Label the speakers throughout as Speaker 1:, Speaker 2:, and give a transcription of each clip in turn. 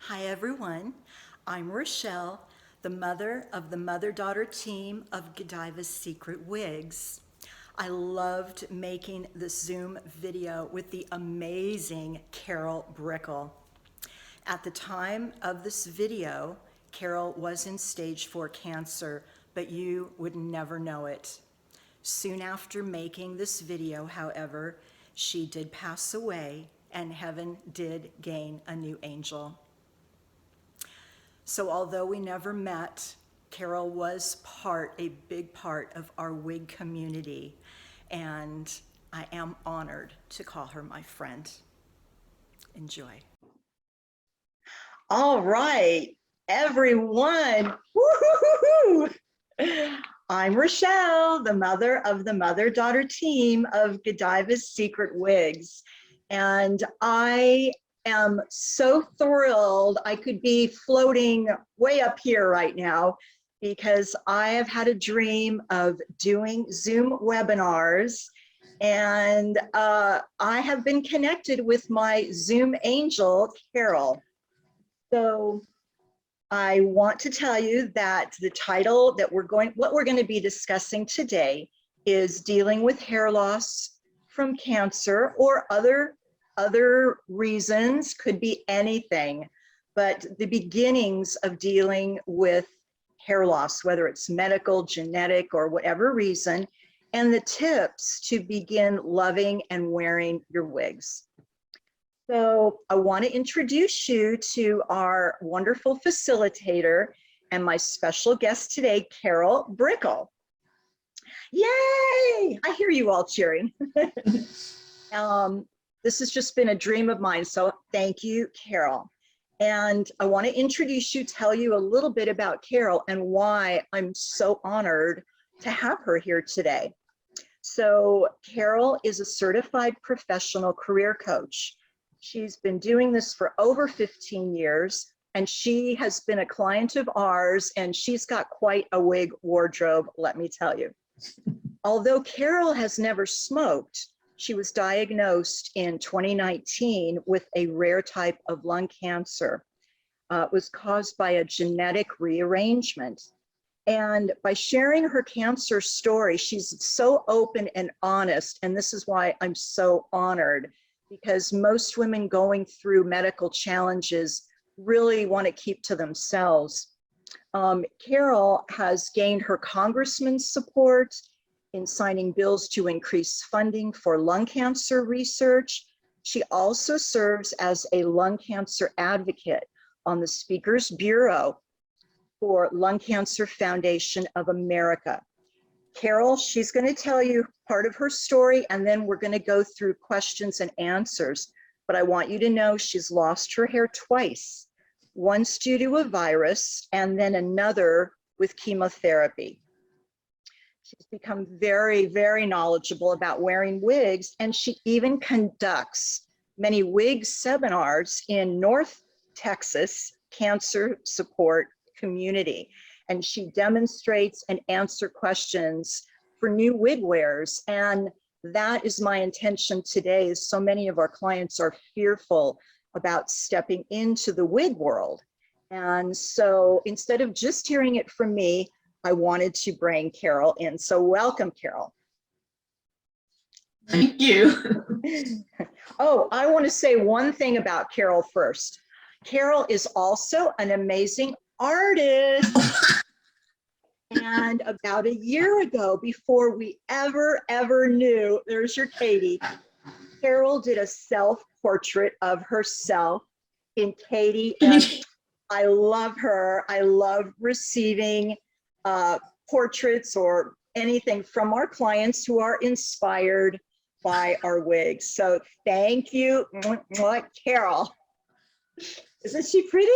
Speaker 1: Hi everyone, I'm Rochelle, the mother of the mother-daughter team of Godiva's Secret Wigs. I loved making this Zoom video with the amazing Carol Brickell. At the time of this video, Carol was in stage 4 cancer, but you would never know it. Soon after making this video, however, she did pass away and heaven did gain a new angel. So although we never met, Carol was a big part of our wig community, and I am honored to call her my friend. Enjoy. All right, everyone. Woo-hoo-hoo-hoo. I'm Rochelle, the mother of the mother-daughter team of Godiva's Secret Wigs, and I am so thrilled I could be floating way up here right now because I have had a dream of doing Zoom webinars, and I have been connected with my Zoom angel, Carol. So I want to tell you that the title that what we're going to be discussing today is dealing with hair loss from cancer or other reasons, could be anything, but the beginnings of dealing with hair loss, whether it's medical, genetic, or whatever reason, and the tips to begin loving and wearing your wigs. So I want to introduce you to our wonderful facilitator and my special guest today, Carol Brickell. Yay! I hear you all cheering. This has just been a dream of mine, so thank you, Carol. And I want to introduce you, tell you a little bit about Carol and why I'm so honored to have her here today. So Carol is a certified professional career coach. She's been doing this for over 15 years, and she has been a client of ours, and she's got quite a wig wardrobe, let me tell you. Although Carol has never smoked, she was diagnosed in 2019 with a rare type of lung cancer. It was caused by a genetic rearrangement. And by sharing her cancer story, she's so open and honest. And this is why I'm so honored, because most women going through medical challenges really want to keep to themselves. Carol has gained her congressman's support in signing bills to increase funding for lung cancer research. She also serves as a lung cancer advocate on the Speaker's Bureau for Lung Cancer Foundation of America. Carol, she's going to tell you part of her story, and then we're going to go through questions and answers. But I want you to know she's lost her hair twice, once due to a virus and then another with chemotherapy. She's become very, very knowledgeable about wearing wigs, and she even conducts many wig seminars in North Texas cancer support community. And she demonstrates and answers questions for new wig wearers. And that is my intention today, is so many of our clients are fearful about stepping into the wig world. And so instead of just hearing it from me, I wanted to bring Carol in. So welcome, Carol.
Speaker 2: Thank you.
Speaker 1: Oh, I want to say one thing about Carol first. Carol is also an amazing artist. And about a year ago, before we ever knew, there's your Katie, Carol did a self-portrait of herself in Katie, and I love her. I love receiving portraits or anything from our clients who are inspired by our wigs. So thank you, Carol. Isn't she pretty?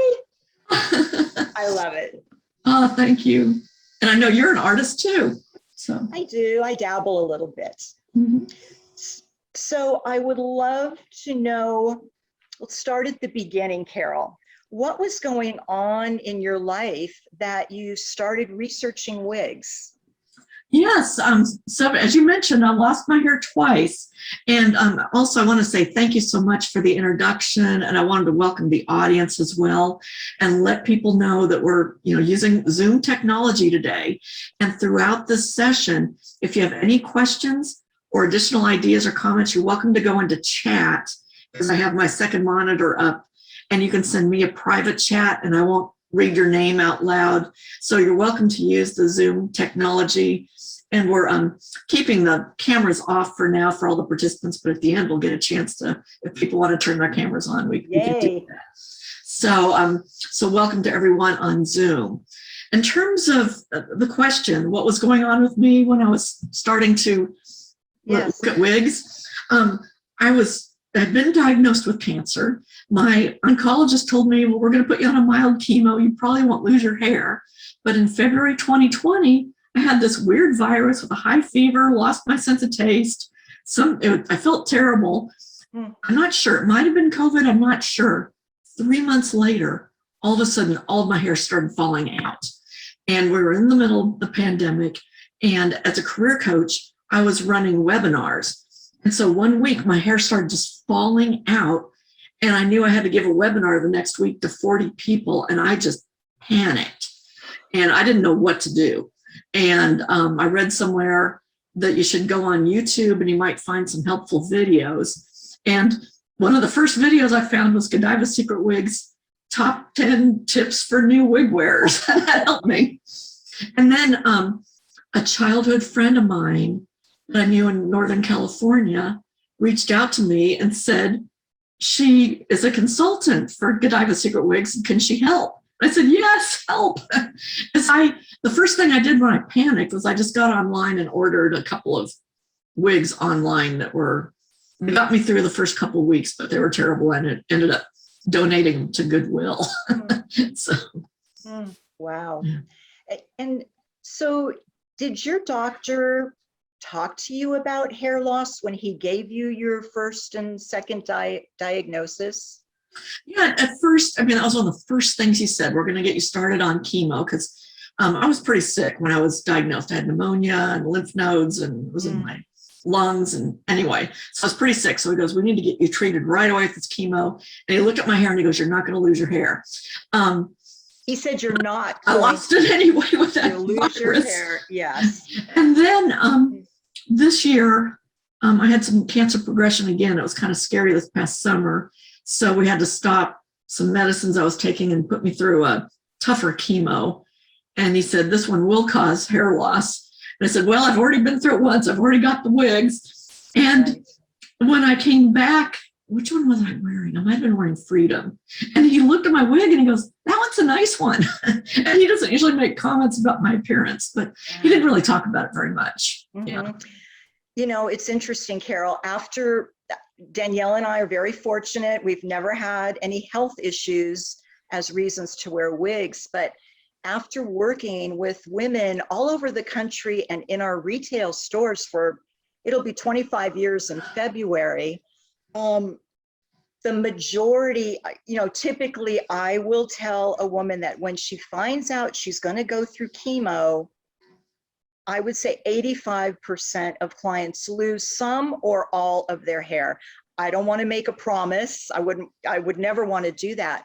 Speaker 1: I love it.
Speaker 2: Oh, thank you. And I know you're an artist too. So
Speaker 1: I do. I dabble a little bit.
Speaker 2: Mm-hmm.
Speaker 1: So I would love to know, let's start at the beginning, Carol. What was going on in your life that you started researching wigs?
Speaker 2: Yes. So as you mentioned, I lost my hair twice. And also I want to say thank you so much for the introduction. And I wanted to welcome the audience as well and let people know that we're, using Zoom technology today. And throughout this session, if you have any questions or additional ideas or comments, you're welcome to go into chat, because I have my second monitor up, and you can send me a private chat and I won't read your name out loud. So you're welcome to use the Zoom technology. And we're keeping the cameras off for now for all the participants, but at the end we'll get a chance to, if people want to turn their cameras on, we can do that. So welcome to everyone on Zoom. In terms of the question, what was going on with me when I was starting to look at wigs? I'd been diagnosed with cancer. My oncologist told me, well, we're going to put you on a mild chemo. You probably won't lose your hair. But in February 2020, I had this weird virus with a high fever, lost my sense of taste. I felt terrible. I'm not sure. It might have been COVID. I'm not sure. 3 months later, all of a sudden, all of my hair started falling out. And we were in the middle of the pandemic. And as a career coach, I was running webinars. And so one week, my hair started just falling out. And I knew I had to give a webinar the next week to 40 people. And I just panicked. And I didn't know what to do. And I read somewhere that you should go on YouTube and you might find some helpful videos. And one of the first videos I found was Godiva Secret Wigs, top 10 tips for new wig wearers. That helped me. And then a childhood friend of mine that I knew in Northern California reached out to me and said, she is a consultant for Godiva Secret Wigs. Can she help? I said, yes, help. The first thing I did when I panicked was I just got online and ordered a couple of wigs online they got me through the first couple of weeks, but they were terrible, and it ended up donating to Goodwill.
Speaker 1: Wow. And so did your doctor talk to you about hair loss when he gave you your first and second diagnosis?
Speaker 2: Yeah, at first, that was one of the first things he said. We're going to get you started on chemo, because I was pretty sick when I was diagnosed. I had pneumonia and lymph nodes, and it was in my lungs. And anyway, so I was pretty sick. So he goes, we need to get you treated right away with this chemo. And he looked at my hair and he goes, you're not going to lose your hair.
Speaker 1: He said, you're not.
Speaker 2: I lost it anyway with that
Speaker 1: you lose
Speaker 2: virus.
Speaker 1: Your hair. Yes.
Speaker 2: And then this year, I had some cancer progression again. It was kind of scary this past summer. So we had to stop some medicines I was taking and put me through a tougher chemo. And he said, this one will cause hair loss. And I said, well, I've already been through it once. I've already got the wigs. And when I came back, which one was I wearing? I might have been wearing Freedom. And he looked at my wig and he goes, that one's a nice one. And he doesn't usually make comments about my appearance, but he didn't really talk about it very much. Yeah.
Speaker 1: It's interesting, Carol. After Danielle and I are very fortunate. We've never had any health issues as reasons to wear wigs, but after working with women all over the country and in our retail stores it'll be 25 years in February, the majority, typically I will tell a woman that when she finds out she's going to go through chemo, I would say 85% of clients lose some or all of their hair. I don't want to make a promise. I would never want to do that.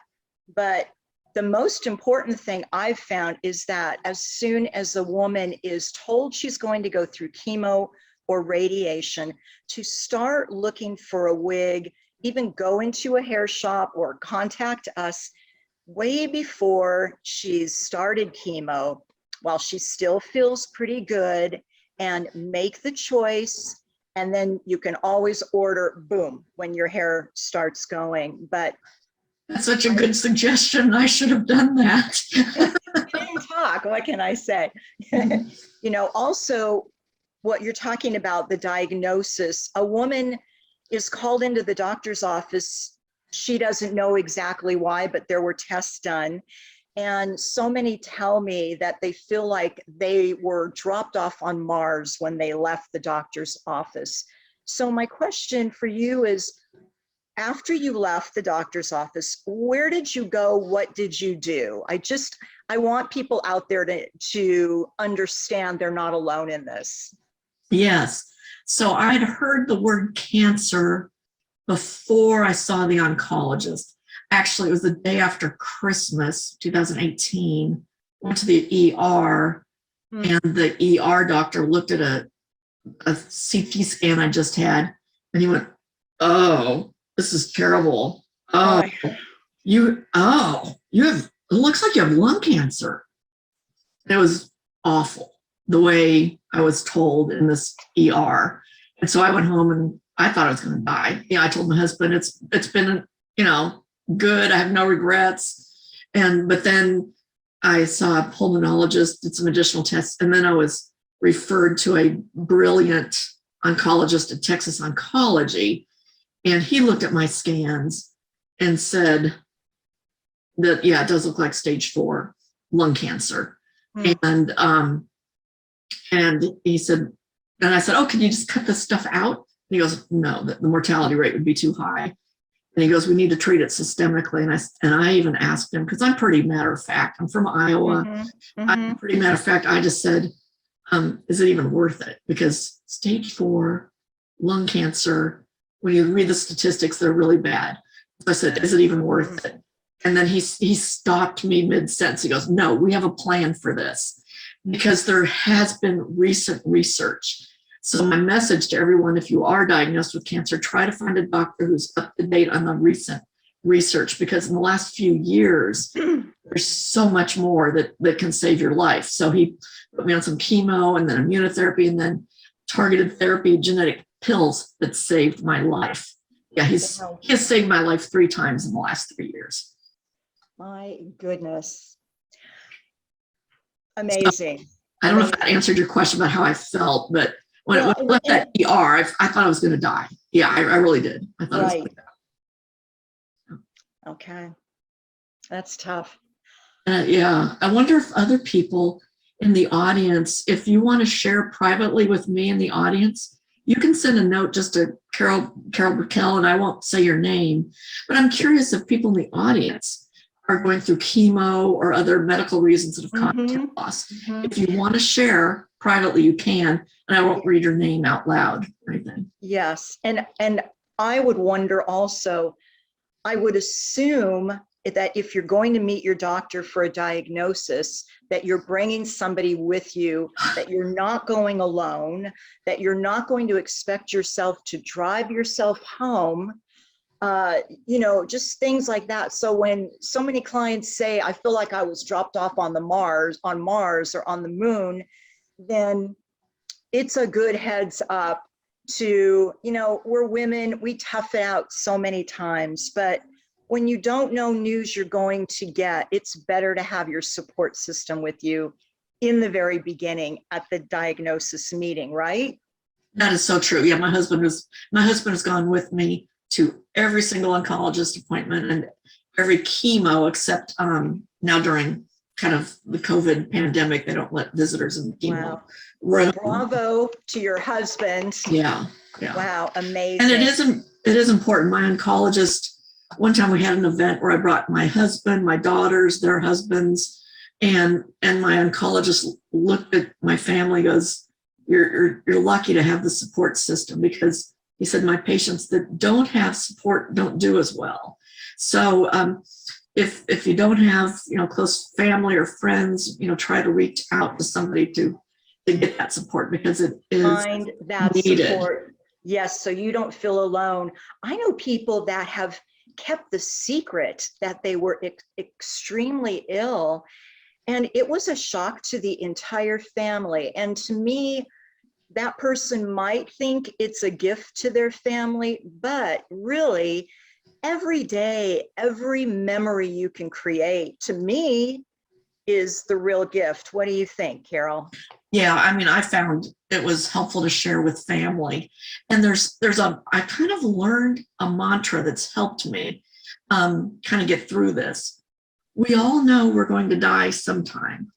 Speaker 1: But the most important thing I've found is that as soon as a woman is told she's going to go through chemo or radiation, to start looking for a wig, even go into a hair shop or contact us way before she's started chemo, while she still feels pretty good, and make the choice. And then you can always order, boom, when your hair starts going. But
Speaker 2: that's such a good suggestion. I should have done that.
Speaker 1: We didn't talk, what can I say? Also what you're talking about, the diagnosis, a woman is called into the doctor's office. She doesn't know exactly why, but there were tests done. And so many tell me that they feel like they were dropped off on Mars when they left the doctor's office. So my question for you is, after you left the doctor's office, where did you go? What did you do? I want people out there to understand they're not alone in this.
Speaker 2: Yes. So I'd heard the word cancer before I saw the oncologist. Actually, it was the day after Christmas, 2018. Went to the ER, and the ER doctor looked at a CT scan I just had, and he went, "Oh, this is terrible. Oh, you have, it looks like you have lung cancer." It was awful the way I was told in this ER. And so I went home and I thought I was going to die. Yeah, I told my husband, it's been, good. I have no regrets. But then I saw a pulmonologist, did some additional tests, and then I was referred to a brilliant oncologist at Texas Oncology. And he looked at my scans and said that, yeah, it does look like stage 4 lung cancer. And he said, and I said, "Oh, can you just cut this stuff out?" And he goes, "No, the mortality rate would be too high." And he goes, "We need to treat it systemically." And I even asked him, because I'm pretty matter of fact, I'm from Iowa. I'm pretty matter of fact. I just said, "Is it even worth it?" Because stage 4 lung cancer, when you read the statistics, they're really bad. So I said, "Is it even worth it?" And then he stopped me mid-sentence. He goes, "No, we have a plan for this, because there has been recent research." So my message to everyone, if you are diagnosed with cancer, try to find a doctor who's up to date on the recent research, because in the last few years, there's so much more that can save your life. So he put me on some chemo and then immunotherapy and then targeted therapy, genetic pills that saved my life. Yeah, he has saved my life 3 times in the last 3 years.
Speaker 1: My goodness. Amazing.
Speaker 2: So, I don't know if that answered your question about how I felt, but when I left that ER, I thought I was going to die. Yeah, I really did. I thought I was going to die.
Speaker 1: Okay. That's tough.
Speaker 2: Yeah. I wonder if other people in the audience, if you want to share privately with me in the audience, you can send a note just to Carol Brickell, and I won't say your name, but I'm curious if people in the audience are going through chemo or other medical reasons that have caused hair loss. If you want to share privately, you can, and I won't read your name out loud or anything.
Speaker 1: Yes. And I would wonder also, I would assume that if you're going to meet your doctor for a diagnosis, that you're bringing somebody with you, that you're not going alone, that you're not going to expect yourself to drive yourself home, just things like that. So when so many clients say, "I feel like I was dropped off on Mars or on the moon," then it's a good heads up to, we're women, we tough it out so many times, but when you don't know news you're going to get, it's better to have your support system with you in the very beginning at the diagnosis meeting, right?
Speaker 2: That is so true. Yeah, my husband has gone with me to every single oncologist appointment and every chemo, except now during kind of the COVID pandemic, they don't let visitors in the chemo room.
Speaker 1: Bravo to your husband.
Speaker 2: Yeah.
Speaker 1: Wow, amazing.
Speaker 2: And it is important. My oncologist, one time we had an event where I brought my husband, my daughters, their husbands, and my oncologist looked at my family, goes, you're lucky to have the support system, because he said my patients that don't have support don't do as well. So if you don't have close family or friends, try to reach out to somebody to get that support, because it is
Speaker 1: find that
Speaker 2: needed.
Speaker 1: Support. Yes, so you don't feel alone. I know people that have kept the secret that they were extremely ill, and it was a shock to the entire family. And to me, that person might think it's a gift to their family, but really, every day, every memory you can create, to me, is the real gift. What do you think, Carol?
Speaker 2: Yeah, I mean, I found it was helpful to share with family. And I kind of learned a mantra that's helped me kind of get through this. We all know we're going to die sometime.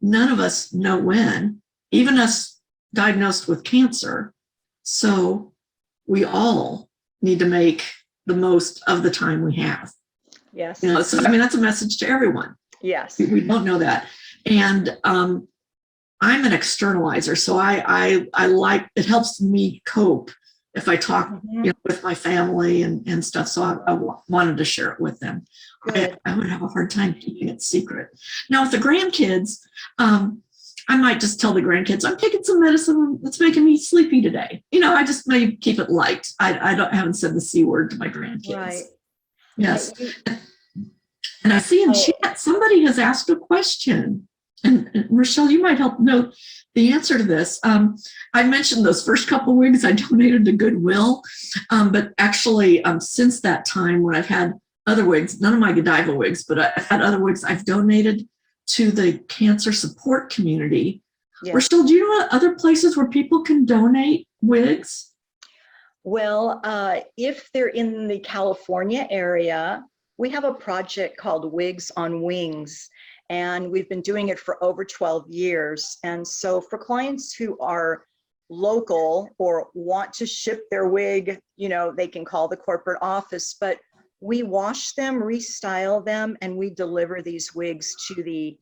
Speaker 2: None of us know when, even us diagnosed with cancer. So we all need to make the most of the time we have.
Speaker 1: Yes.
Speaker 2: So, I mean, that's a message to everyone.
Speaker 1: Yes.
Speaker 2: We don't know that. And I'm an externalizer. So I like, it helps me cope if I talk with my family and stuff. So I wanted to share it with them. I would have a hard time keeping it secret. Now with the grandkids, I might just tell the grandkids, I'm taking some medicine that's making me sleepy today. I just may keep it light. I haven't said the C word to my grandkids.
Speaker 1: Right.
Speaker 2: Yes. And I see in chat, somebody has asked a question. And Rochelle, you might help note the answer to this. I mentioned those first couple wigs I donated to Goodwill, but actually since that time when I've had other wigs, none of my Godiva wigs, but I've had other wigs I've donated to the cancer support community. Yes. Rochelle, do you know other places where people can donate wigs?
Speaker 1: Well, if they're in the California area, we have a project called Wigs on Wings, and we've been doing it for over 12 years. And so for clients who are local or want to ship their wig, they can call the corporate office, but we wash them, restyle them, and we deliver these wigs to the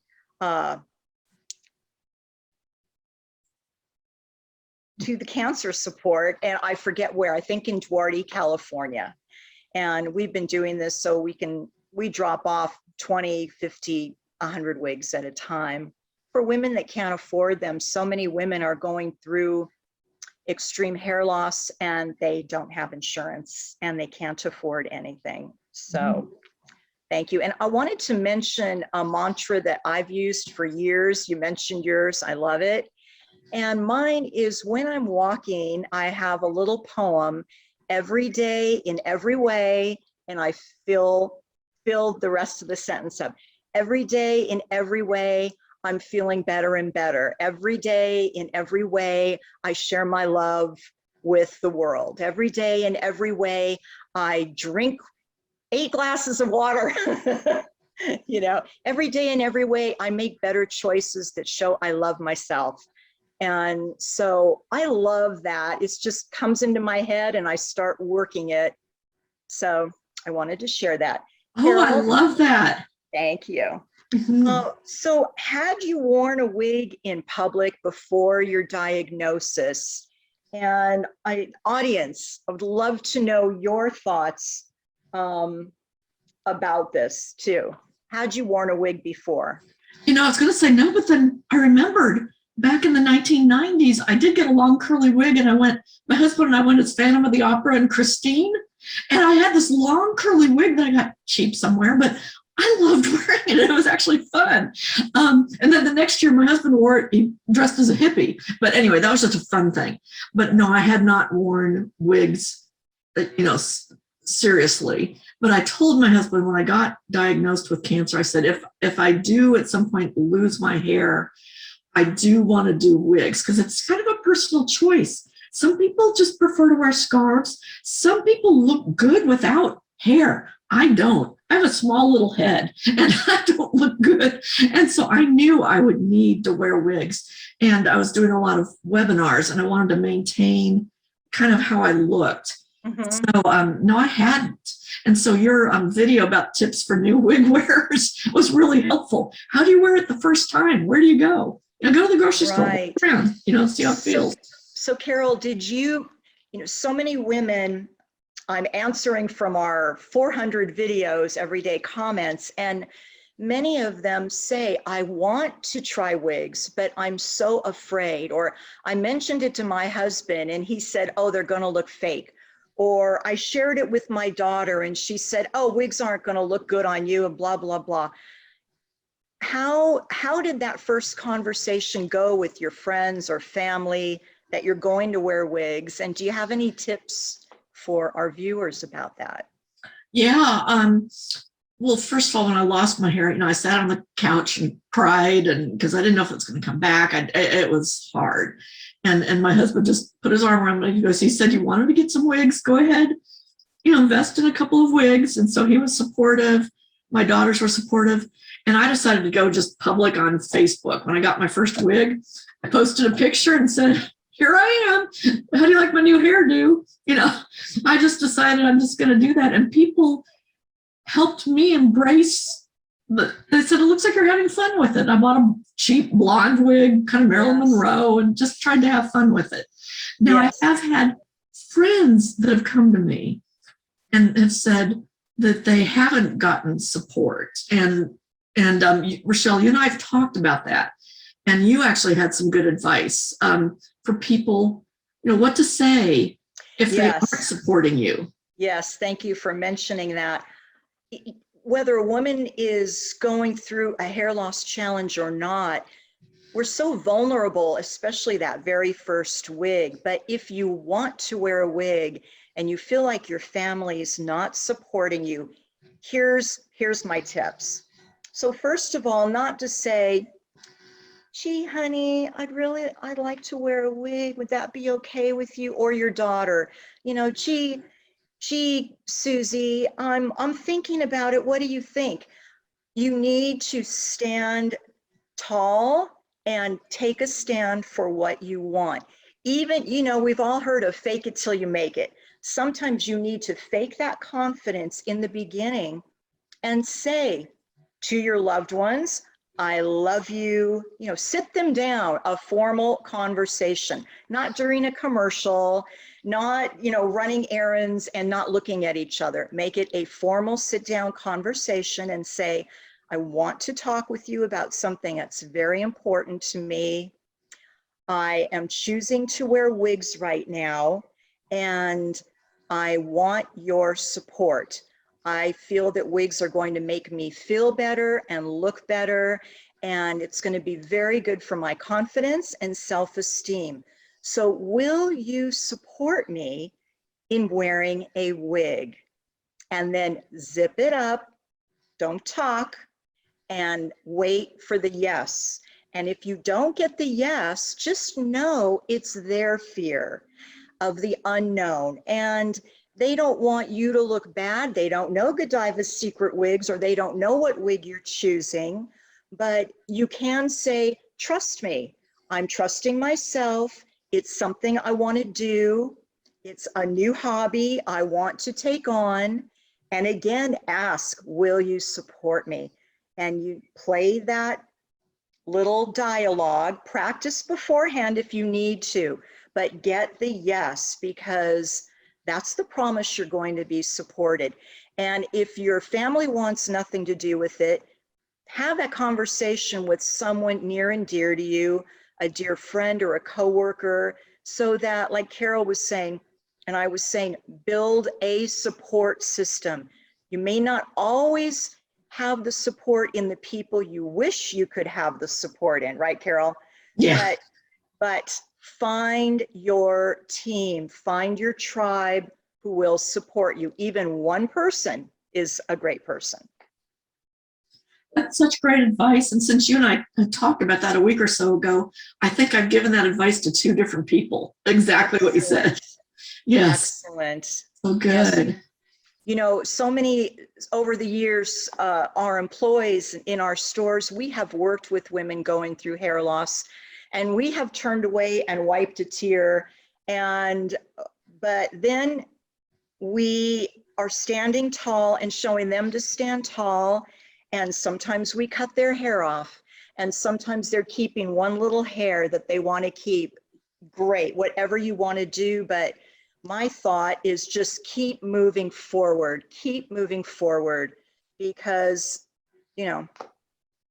Speaker 1: cancer support. And I forget where, I think in Duarte, California. And we've been doing this so we drop off 20, 50, 100 wigs at a time for women that can't afford them. So many women are going through extreme hair loss and they don't have insurance and they can't afford anything. So thank you. And I wanted to mention a mantra that I've used for years. You mentioned yours, I love it. And mine is, when I'm walking, I have a little poem, every day in every way, and I fill the rest of the sentence up. Every day in every way, I'm feeling better and better. Every day in every way, I share my love with the world. Every day in every way, I drink 8 glasses of water. Every day in every way, I make better choices that show I love myself. And so I love that. It just comes into my head and I start working it. So I wanted to share that.
Speaker 2: Carol, I love that.
Speaker 1: Thank you. So had you worn a wig in public before your diagnosis? And audience, I would love to know your thoughts about this too. Had you worn a wig before?
Speaker 2: I was going to say no, but then I remembered back in the 1990s, I did get a long curly wig, and my husband and I went as Phantom of the Opera and Christine, and I had this long curly wig that I got cheap somewhere, but I loved wearing it. It was actually fun. And then the next year, my husband wore it, he dressed as a hippie. But anyway, that was just a fun thing. But no, I had not worn wigs, seriously. But I told my husband when I got diagnosed with cancer, I said, if I do at some point lose my hair, I do want to do wigs because it's kind of a personal choice. Some people just prefer to wear scarves. Some people look good without hair. I don't. I have a small little head and I don't look good. And so I knew I would need to wear wigs. And I was doing a lot of webinars and I wanted to maintain kind of how I looked. So no, I hadn't. And so your video about tips for new wig wearers was really helpful. How do you wear it the first time? Where do you go? Go to the grocery store, look around, see how it feels.
Speaker 1: So Carol, did you, so many women, I'm answering from our 400 videos, everyday comments, and many of them say, I want to try wigs, but I'm so afraid. Or I mentioned it to my husband and he said, oh, they're going to look fake. Or I shared it with my daughter and she said, oh, wigs aren't going to look good on you and blah, blah, blah. How did that first conversation go with your friends or family that you're going to wear wigs? And do you have any tips for our viewers about that?
Speaker 2: Yeah. Well, first of all, when I lost my hair, I sat on the couch and cried, and because I didn't know if it was going to come back. It was hard. And my husband just put his arm around me. He said, you wanted to get some wigs? Go ahead, invest in a couple of wigs. And so he was supportive. My daughters were supportive. And I decided to go just public on Facebook. When I got my first wig, I posted a picture and said, here I am. How do you like my new hairdo? I just decided I'm just going to do that. And people helped me embrace but they said, it looks like you're having fun with it. I bought a cheap blonde wig, kind of Marilyn
Speaker 1: Yes.
Speaker 2: Monroe, and just tried to have fun with it. Now,
Speaker 1: Yes.
Speaker 2: I have had friends that have come to me and have said that they haven't gotten support. And Rochelle, you and I have talked about that. And you actually had some good advice for people, what to say if they aren't supporting you.
Speaker 1: Yes, thank you for mentioning that. Whether a woman is going through a hair loss challenge or not, we're so vulnerable, especially that very first wig. But if you want to wear a wig and you feel like your family's not supporting you, here's my tips. So first of all, not to say, gee, honey, I'd like to wear a wig. Would that be okay with you? Or your daughter, gee, Susie, I'm thinking about it. What do you think? You need to stand tall and take a stand for what you want. Even, we've all heard of fake it till you make it. Sometimes you need to fake that confidence in the beginning and say to your loved ones, I love you, sit them down, a formal conversation, not during a commercial, not, running errands and not looking at each other. Make it a formal sit down conversation and say, I want to talk with you about something that's very important to me. I am choosing to wear wigs right now, and I want your support. I feel that wigs are going to make me feel better and look better, and it's going to be very good for my confidence and self-esteem. So will you support me in wearing a wig? And then zip it up, don't talk, and wait for the yes. And if you don't get the yes, just know it's their fear of the unknown. And they don't want you to look bad. They don't know Godiva's secret wigs, or they don't know what wig you're choosing. But you can say, trust me, I'm trusting myself. It's something I want to do. It's a new hobby I want to take on. And again, ask, will you support me? And you play that little dialogue, practice beforehand if you need to, but get the yes, because that's the promise you're going to be supported. And if your family wants nothing to do with it, have that conversation with someone near and dear to you, a dear friend or a coworker, so that, like Carol was saying, and I was saying, build a support system. You may not always have the support in the people you wish you could have the support in, right, Carol?
Speaker 2: Yeah.
Speaker 1: But find your team, find your tribe who will support you. Even one person is a great person.
Speaker 2: That's such great advice. And since you and I talked about that a week or so ago, I think I've given that advice to 2 different people. Exactly what you said. Yes.
Speaker 1: Excellent.
Speaker 2: So good.
Speaker 1: Yes. So many over the years, our employees in our stores, we have worked with women going through hair loss, and we have turned away and wiped a tear. But then we are standing tall and showing them to stand tall. And sometimes we cut their hair off, and sometimes they're keeping one little hair that they want to keep. Great, whatever you want to do. But my thought is just keep moving forward, because,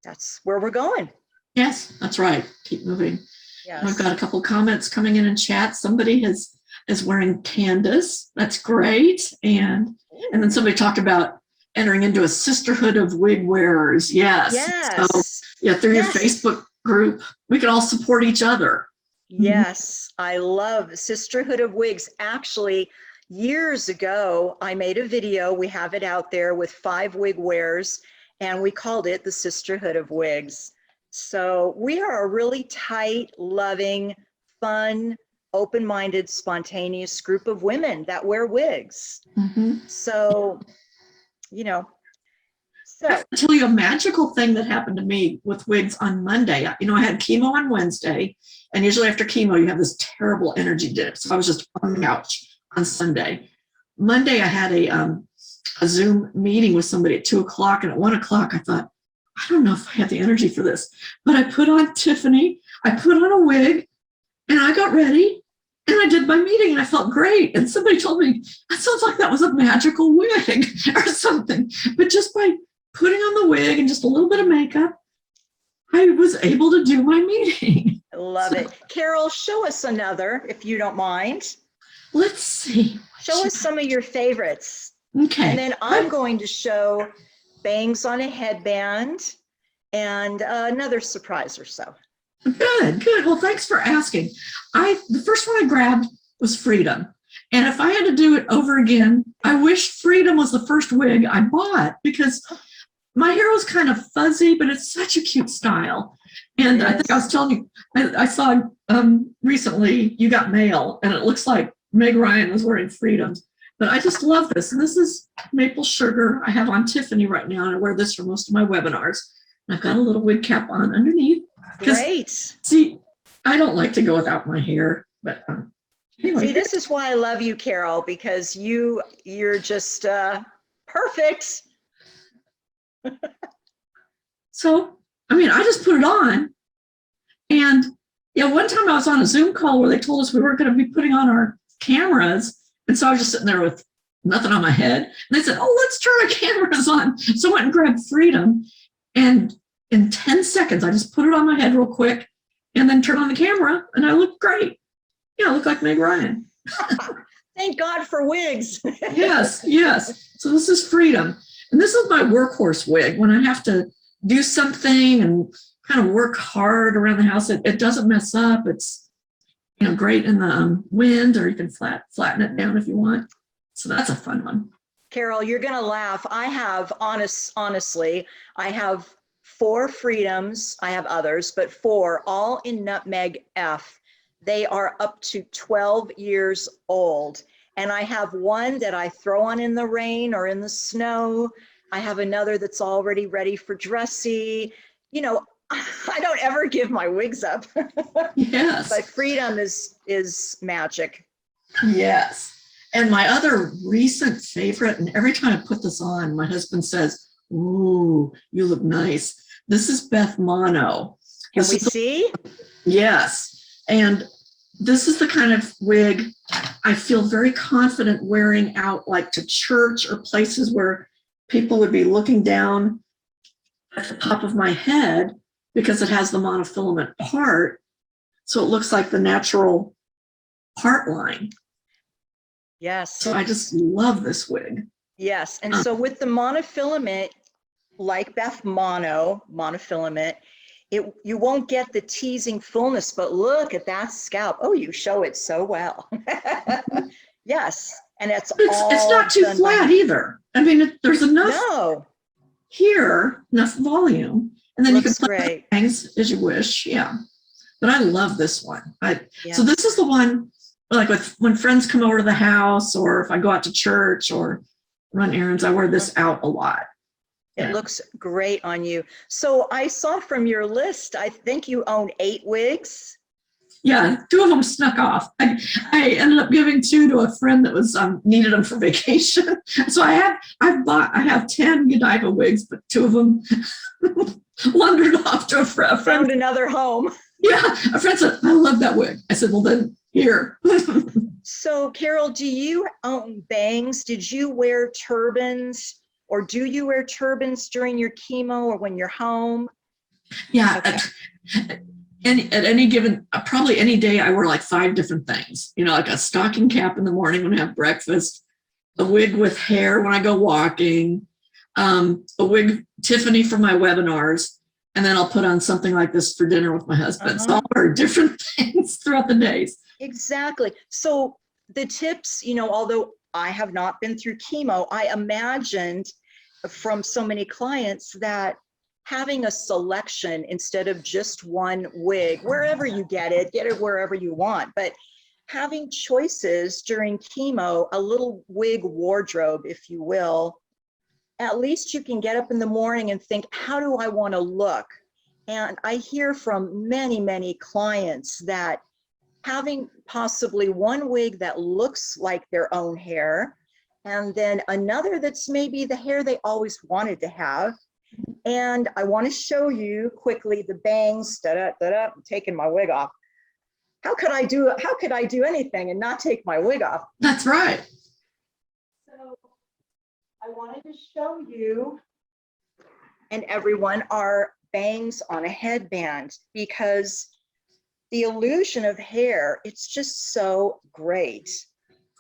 Speaker 1: that's where we're going.
Speaker 2: Yes, that's right. Keep moving.
Speaker 1: Yes.
Speaker 2: I've got a couple comments coming in chat. Somebody is wearing Candace. That's great. And then somebody talked about entering into a sisterhood of wig wearers. Yes. So, yeah, through your Facebook group, we can all support each other.
Speaker 1: Yes, I love Sisterhood of Wigs. Actually, years ago, I made a video. We have it out there with 5 wig wearers, and we called it the Sisterhood of Wigs. So we are a really tight, loving, fun, open-minded, spontaneous group of women that wear wigs. So,
Speaker 2: I have to tell you a magical thing that happened to me with wigs on Monday. I had chemo on Wednesday, and usually after chemo, you have this terrible energy dip. So I was just on the couch on Sunday. Monday, I had a Zoom meeting with somebody at 2 o'clock, and at 1 o'clock, I thought, I don't know if I had the energy for this, but I put on Tiffany, I put on a wig, and I got ready, and I did my meeting, and I felt great. And somebody told me, that sounds like that was a magical wig or something. But just by putting on the wig and just a little bit of makeup, I was able to do my meeting.
Speaker 1: I love it. Carol, show us another, if you don't mind.
Speaker 2: Let's see.
Speaker 1: Show us some of your favorites.
Speaker 2: Okay.
Speaker 1: And then I'm going to show bangs on a headband and another surprise or so.
Speaker 2: Good, good. Well, thanks for asking. The first one I grabbed was Freedom. And if I had to do it over again, I wish Freedom was the first wig I bought, because my hair was kind of fuzzy, but it's such a cute style. And yes. I think I was telling you, I saw recently You Got Mail, and it looks like Meg Ryan was wearing Freedoms. But I just love this. And this is maple sugar. I have on Tiffany right now, and I wear this for most of my webinars. And I've got a little wig cap on underneath.
Speaker 1: Great.
Speaker 2: See, I don't like to go without my hair, but anyway.
Speaker 1: See, this is why I love you, Carol, because you're just perfect.
Speaker 2: So, I mean, I just put it on. And yeah, one time I was on a Zoom call where they told us we weren't going to be putting on our cameras. And so I was just sitting there with nothing on my head. And they said, oh, let's turn our cameras on. So I went and grabbed Freedom. And in 10 seconds, I just put it on my head real quick and then turn on the camera. And I looked great. Yeah, I look like Meg Ryan.
Speaker 1: Thank God for wigs.
Speaker 2: Yes, yes. So this is Freedom. And this is my workhorse wig. When I have to do something and kind of work hard around the house, it doesn't mess up. It's great in the wind, or you can flatten it down if you want. So that's a fun one.
Speaker 1: Carol, you're gonna laugh. I have honestly, I have 4 Freedoms. I have others, but 4, all in Nutmeg F. They are up to 12 years old. And I have one that I throw on in the rain or in the snow. I have another that's already ready for dressy. I don't ever give my wigs up.
Speaker 2: Yes.
Speaker 1: But Freedom is magic.
Speaker 2: Yes. And my other recent favorite, and every time I put this on, my husband says, ooh, you look nice. This is Beth Mono.
Speaker 1: Can we see?
Speaker 2: Yes. And this is the kind of wig I feel very confident wearing out, like to church or places where people would be looking down at the top of my head, because it has the monofilament part. So it looks like the natural part line.
Speaker 1: Yes.
Speaker 2: So I just love this wig.
Speaker 1: Yes. And so with the monofilament, like Beth Mono, monofilament, you won't get the teasing fullness, but look at that scalp. Oh, you show it so well. Yes. And it's
Speaker 2: not too flat either. I mean, there's enough here, enough volume. And then you can play things as you wish. Yeah. But I love this one. So this is the one, like when friends come over to the house, or if I go out to church or run errands, I wear this out a lot.
Speaker 1: It looks great on you. So I saw from your list, I think you own 8 wigs.
Speaker 2: Yeah, 2 of them snuck off. I ended up giving 2 to a friend that was needed them for vacation. So I have 10 Godiva wigs, but 2 of them wandered off to a friend.
Speaker 1: Found another home.
Speaker 2: Yeah, a friend said, I love that wig. I said, well then, here.
Speaker 1: So Carol, do you own bangs? Did you wear turbans? Or do you wear turbans during your chemo or when you're home?
Speaker 2: Yeah, okay. At any given, probably any day, I wear like 5 different things. Like a stocking cap in the morning when I have breakfast, a wig with hair when I go walking, a wig Tiffany for my webinars, and then I'll put on something like this for dinner with my husband. So I'll wear different things throughout the days.
Speaker 1: Exactly. So the tips, although I have not been through chemo, I imagined from so many clients that having a selection instead of just one wig, wherever you get it wherever you want, but having choices during chemo, a little wig wardrobe, if you will, at least you can get up in the morning and think, how do I want to look? And I hear from many, many clients that having possibly one wig that looks like their own hair, and then another that's maybe the hair they always wanted to have, And I want to show you quickly the bangs. I'm taking my wig off. How could I do anything and not take my wig off?
Speaker 2: That's right.
Speaker 1: So I wanted to show you and everyone our bangs on a headband, because the illusion of hair, it's just so great.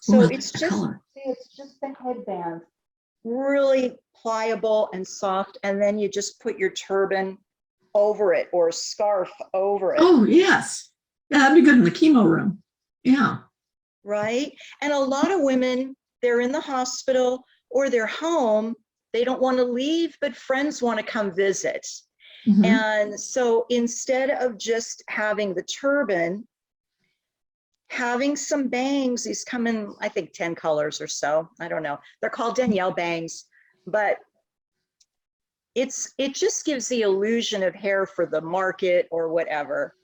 Speaker 1: So
Speaker 2: Ooh,
Speaker 1: it's
Speaker 2: the
Speaker 1: just
Speaker 2: color.
Speaker 1: it's just the headband, really pliable and soft, and then you just put your turban over it or a scarf over it.
Speaker 2: Oh, yes. Yeah, that'd be good in the chemo room. Yeah.
Speaker 1: Right? And a lot of women, they're in the hospital or they're home, they don't want to leave, but friends want to come visit.
Speaker 2: Mhm.
Speaker 1: And so instead of just having the turban, having some bangs, these come in, I think 10 colors or so. I don't know. They're called Danielle bangs, but it just gives the illusion of hair for the market or whatever.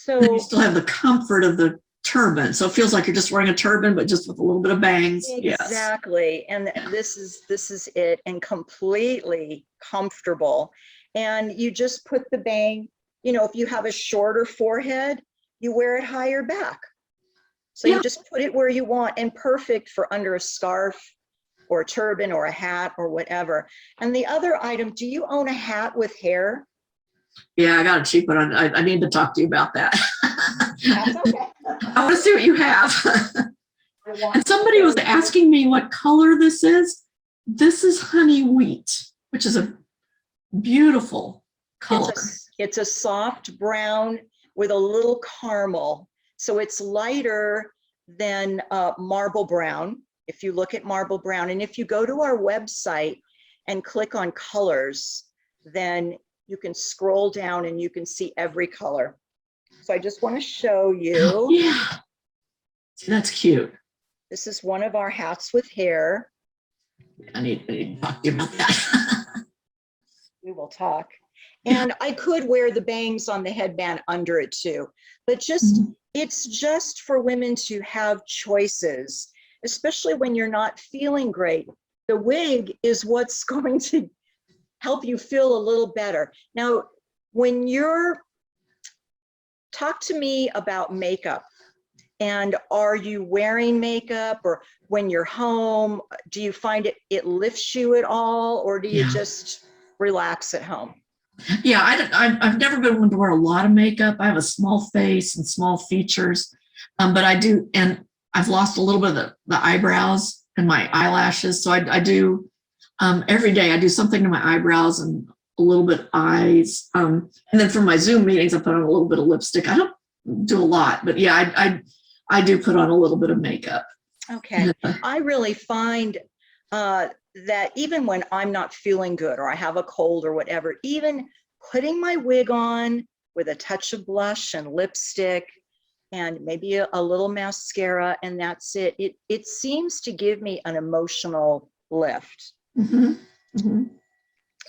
Speaker 2: Then you
Speaker 1: So
Speaker 2: still have the comfort of the turban. So it feels like you're just wearing a turban, but just with a little bit of bangs. Yes.
Speaker 1: exactly. And this is it, and completely comfortable. And you just put the bang, you know, if you have a shorter forehead, you wear it higher back. So
Speaker 2: Yeah.
Speaker 1: you just put it where you want, and perfect for under a scarf or a turban or a hat or whatever. And the other item, do you own a hat with hair?
Speaker 2: Yeah, I got a cheap one. I need to talk to you about that.
Speaker 1: That's okay.
Speaker 2: I want to see what you have. And somebody was asking me what color this is. This is honey wheat, which is a beautiful color.
Speaker 1: It's a soft brown with a little caramel. So it's lighter than marble brown, if you look at marble brown. And if you go to our website and click on colors, then you can scroll down and you can see every color. So I just want to show you.
Speaker 2: Yeah, that's cute.
Speaker 1: This is one of our hats with hair.
Speaker 2: I need to talk to you about that.
Speaker 1: We will talk. And I could wear the bangs on the headband under it too, but just it's just for women to have choices, especially when you're not feeling great. The wig is what's going to help you feel a little better. Now, when talk to me about makeup. And are you wearing makeup, or when you're home, do you find it lifts you at all, or do you just relax at home?
Speaker 2: Yeah, I've never been one to wear a lot of makeup. I have a small face and small features, but I do, and I've lost a little bit of the eyebrows and my eyelashes. So I do every day. I do something to my eyebrows and a little bit eyes, and then for my Zoom meetings, I put on a little bit of lipstick. I don't do a lot, but yeah, I do put on a little bit of makeup.
Speaker 1: Okay, I really find that even when I'm not feeling good or I have a cold or whatever, even putting my wig on with a touch of blush and lipstick and maybe a little mascara, and that's it. It seems to give me an emotional lift.
Speaker 2: Mm-hmm. Mm-hmm.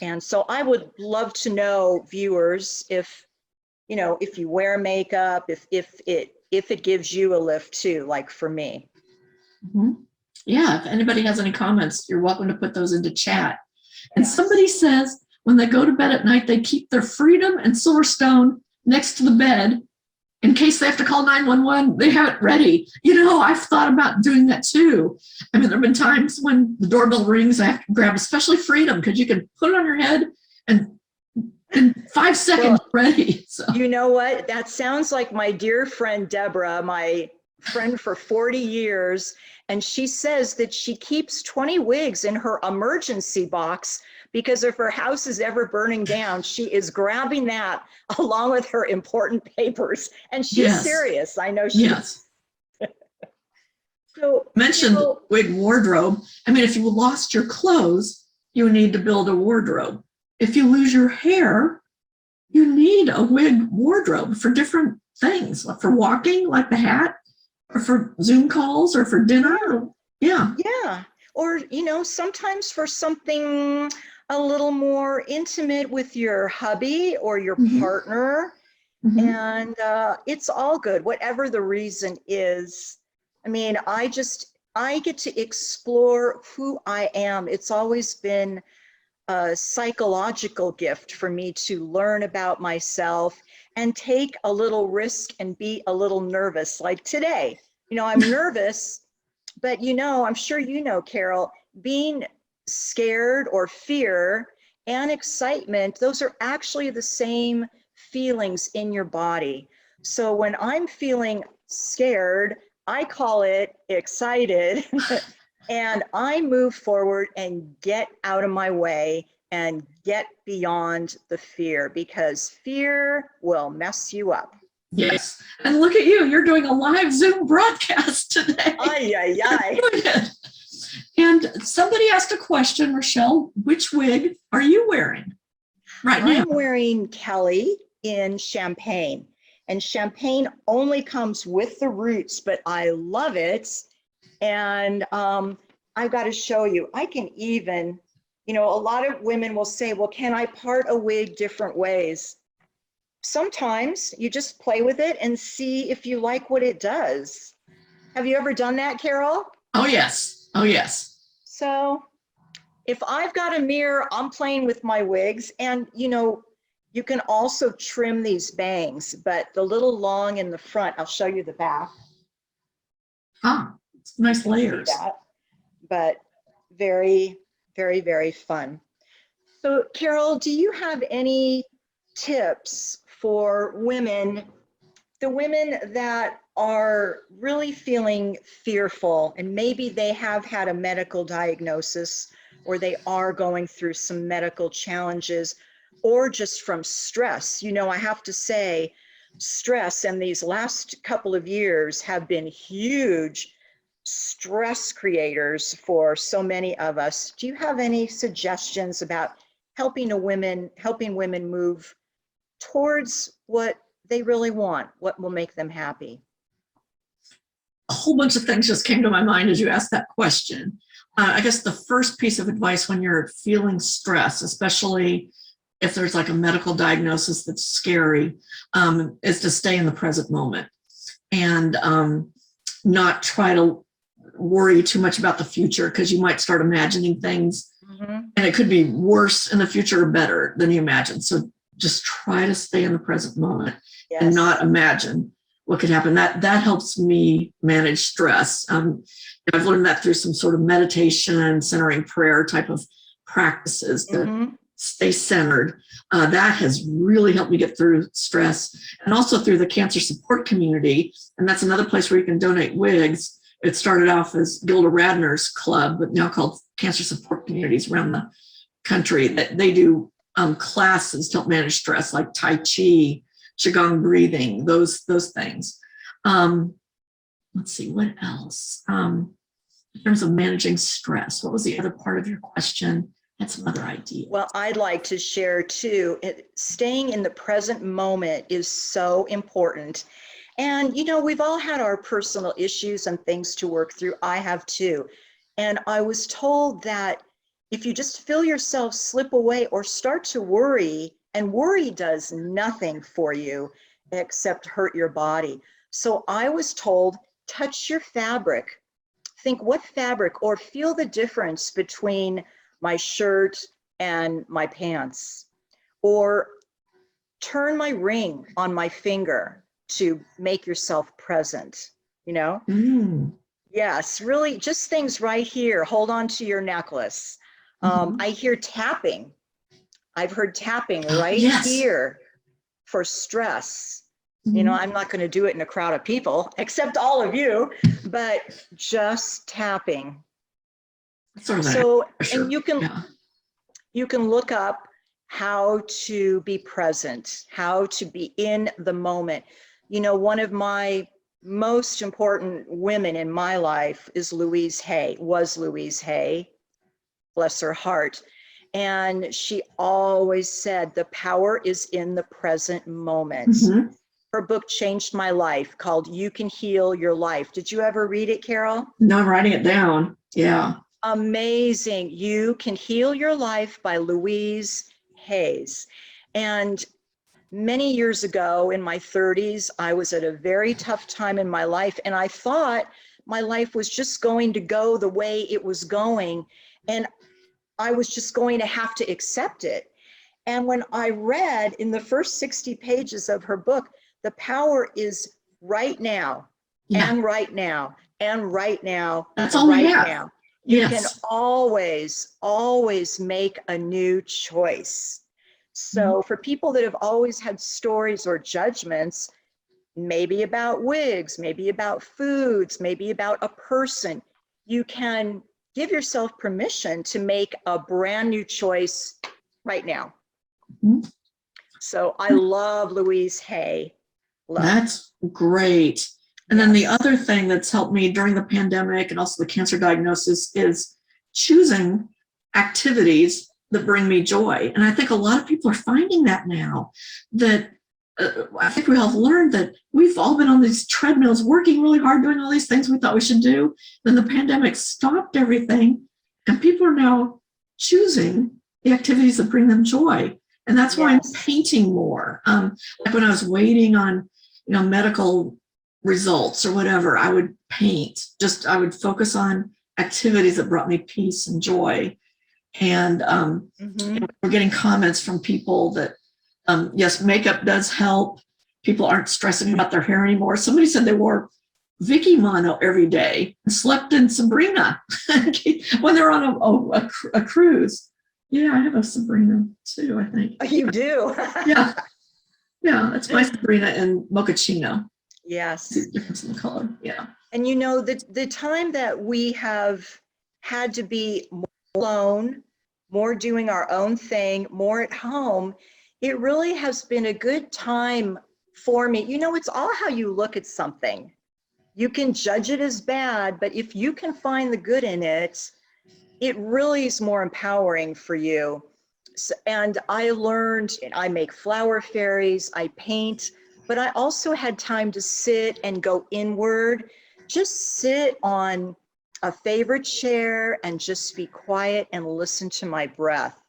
Speaker 1: And so I would love to know, viewers, if you wear makeup, if it gives you a lift too, like for me.
Speaker 2: Mm-hmm. Yeah, if anybody has any comments, you're welcome to put those into chat. And
Speaker 1: Yes.
Speaker 2: somebody says when they go to bed at night, they keep their Freedom and Silverstone next to the bed in case they have to call 911. They have it ready. I've thought about doing that too. I mean, there have been times when the doorbell rings, I have to grab especially Freedom, because you can put it on your head and in 5 seconds ready. So
Speaker 1: you know what? That sounds like my dear friend Deborah, my friend for 40 years. And she says that she keeps 20 wigs in her emergency box because if her house is ever burning down, she is grabbing that along with her important papers. And she's serious. I know she is. So
Speaker 2: mentioned wig wardrobe. I mean, if you lost your clothes, you need to build a wardrobe. If you lose your hair, you need a wig wardrobe for different things, like for walking, like the hat, or for Zoom calls, or for dinner. Yeah.
Speaker 1: Or, sometimes for something a little more intimate with your hubby or your partner. Mm-hmm. And it's all good, whatever the reason is. I mean, I get to explore who I am. It's always been a psychological gift for me to learn about myself and take a little risk and be a little nervous. Like today, I'm nervous, but I'm sure Carol, being scared or fear and excitement, those are actually the same feelings in your body. So when I'm feeling scared, I call it excited and I move forward and get out of my way and get beyond the fear, because fear will mess you up.
Speaker 2: Yes. And look at you. You're doing a live Zoom broadcast today.
Speaker 1: Ay, ay, ay.
Speaker 2: And somebody asked a question, Rochelle, which wig are you wearing right now?
Speaker 1: I'm wearing Kelly in Champagne. And Champagne only comes with the roots, but I love it. And I've got to show you, I can even, a lot of women will say, well, can I part a wig different ways? Sometimes you just play with it and see if you like what it does. Have you ever done that, Carol?
Speaker 2: Oh, yes. Oh, yes.
Speaker 1: So if I've got a mirror, I'm playing with my wigs, and you can also trim these bangs, but the little long in the front, I'll show you the back.
Speaker 2: Ah, it's nice layers.
Speaker 1: That, but very, very, very fun. So Carol, do you have any tips for women, the women that are really feeling fearful, and maybe they have had a medical diagnosis or they are going through some medical challenges, or just from stress? I have to say, stress in these last couple of years have been huge stress creators for so many of us. Do you have any suggestions about helping women move towards what they really want, what will make them happy?
Speaker 2: A whole bunch of things just came to my mind as you asked that question. I guess the first piece of advice when you're feeling stress, especially if there's like a medical diagnosis that's scary, is to stay in the present moment and not try to worry too much about the future, because you might start imagining things and it could be worse in the future or better than you imagine. So just try to stay in the present moment and not imagine what could happen. That helps me manage stress. I've learned that through some sort of meditation, centering prayer type of practices that stay centered. That has really helped me get through stress, and also through the cancer support community. And that's another place where you can donate wigs. It started off as Gilda Radner's club, but now called Cancer Support Communities around the country. That they do classes to help manage stress, like Tai Chi, Qigong breathing, those things. Let's see, what else? In terms of managing stress, what was the other part of your question? Had some other ideas.
Speaker 1: Well, I'd like to share too, staying in the present moment is so important. And, we've all had our personal issues and things to work through. I have too. And I was told that if you just feel yourself slip away or start to worry, and worry does nothing for you except hurt your body. So I was told, touch your fabric. Think what fabric, or feel the difference between my shirt and my pants, or turn my ring on my finger to make yourself present, Yes, really just things right here. Hold on to your necklace. I hear tapping. I've heard tapping right here for stress. I'm not going to do it in a crowd of people, except all of you, but just tapping. So, and you can look up how to be present, how to be in the moment. One of my most important women in my life is Louise Hay, bless her heart. And she always said, the power is in the present moment. Her book changed my life, called You Can Heal Your Life. Did you ever read it, Carol?
Speaker 2: No, I'm writing it down. Yeah.
Speaker 1: Amazing. You Can Heal Your Life by Louise Hayes. And many years ago in my 30s, I was at a very tough time in my life, and I thought my life was just going to go the way it was going. And I was just going to have to accept it. And when I read in the first 60 pages of her book, the power is right now,
Speaker 2: Yeah.
Speaker 1: and right now, and right now.
Speaker 2: That's all we have.
Speaker 1: Now. You
Speaker 2: Yes.
Speaker 1: can always make a new choice. So for people that have always had stories or judgments, maybe about wigs, maybe about foods, maybe about a person, you can give yourself permission to make a brand new choice right now.
Speaker 2: Mhm.
Speaker 1: So I love Louise Hay. Love.
Speaker 2: That's great. And then the other thing that's helped me during the pandemic and also the cancer diagnosis is choosing activities that bring me joy. And I think a lot of people are finding that now, that I think we have learned that we've all been on these treadmills, working really hard, doing all these things we thought we should do. Then the pandemic stopped everything, and people are now choosing the activities that bring them joy. And that's why I'm painting more. Like when I was waiting on, medical results or whatever, I would paint. I would focus on activities that brought me peace and joy. And we're getting comments from people that, yes, makeup does help. People aren't stressing about their hair anymore. Somebody said they wore Vicky Mono every day and slept in Sabrina when they're on a cruise. Yeah, I have a Sabrina too, I think.
Speaker 1: You do?
Speaker 2: Yeah. Yeah, that's my Sabrina and Mochaccino.
Speaker 1: Yes.
Speaker 2: Difference in the color. Yeah.
Speaker 1: And the time that we have had to be more alone, more doing our own thing, more at home, it really has been a good time for me. It's all how you look at something. You can judge it as bad, but if you can find the good in it, it really is more empowering for you. So, and I learned, I make flower fairies, I paint, but I also had time to sit and go inward, just sit on a favorite chair and just be quiet and listen to my breath,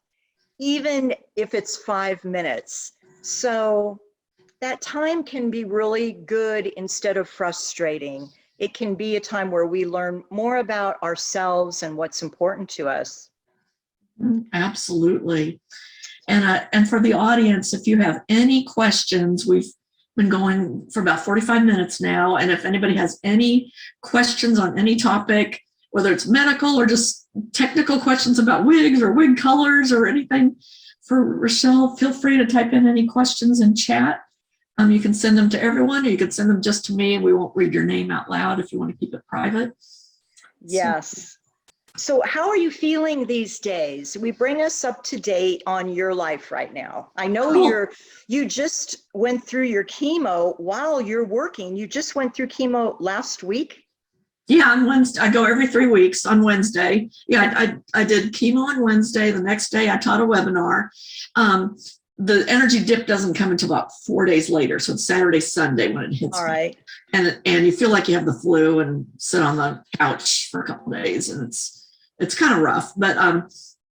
Speaker 1: even if it's 5 minutes. So that time can be really good instead of frustrating. It can be a time where we learn more about ourselves and what's important to us.
Speaker 2: Absolutely. And for the audience, if you have any questions, we've been going for about 45 minutes now. And if anybody has any questions on any topic, whether it's medical or just technical questions about wigs or wig colors or anything for Rochelle, feel free to type in any questions in chat. You can send them to everyone, or you can send them just to me, and we won't read your name out loud if you want to keep it private.
Speaker 1: Yes. So how are you feeling these days? We bring us up to date on your life right now. I know you just went through your chemo while you're working. You just went through chemo last week?
Speaker 2: Yeah, on Wednesday. I go every 3 weeks on Wednesday. Yeah, I did chemo on Wednesday. The next day I taught a webinar. The energy dip doesn't come until about 4 days later. So it's Saturday, Sunday when it hits.
Speaker 1: All right.
Speaker 2: And you feel like you have the flu and sit on the couch for a couple of days, and it's kind of rough. But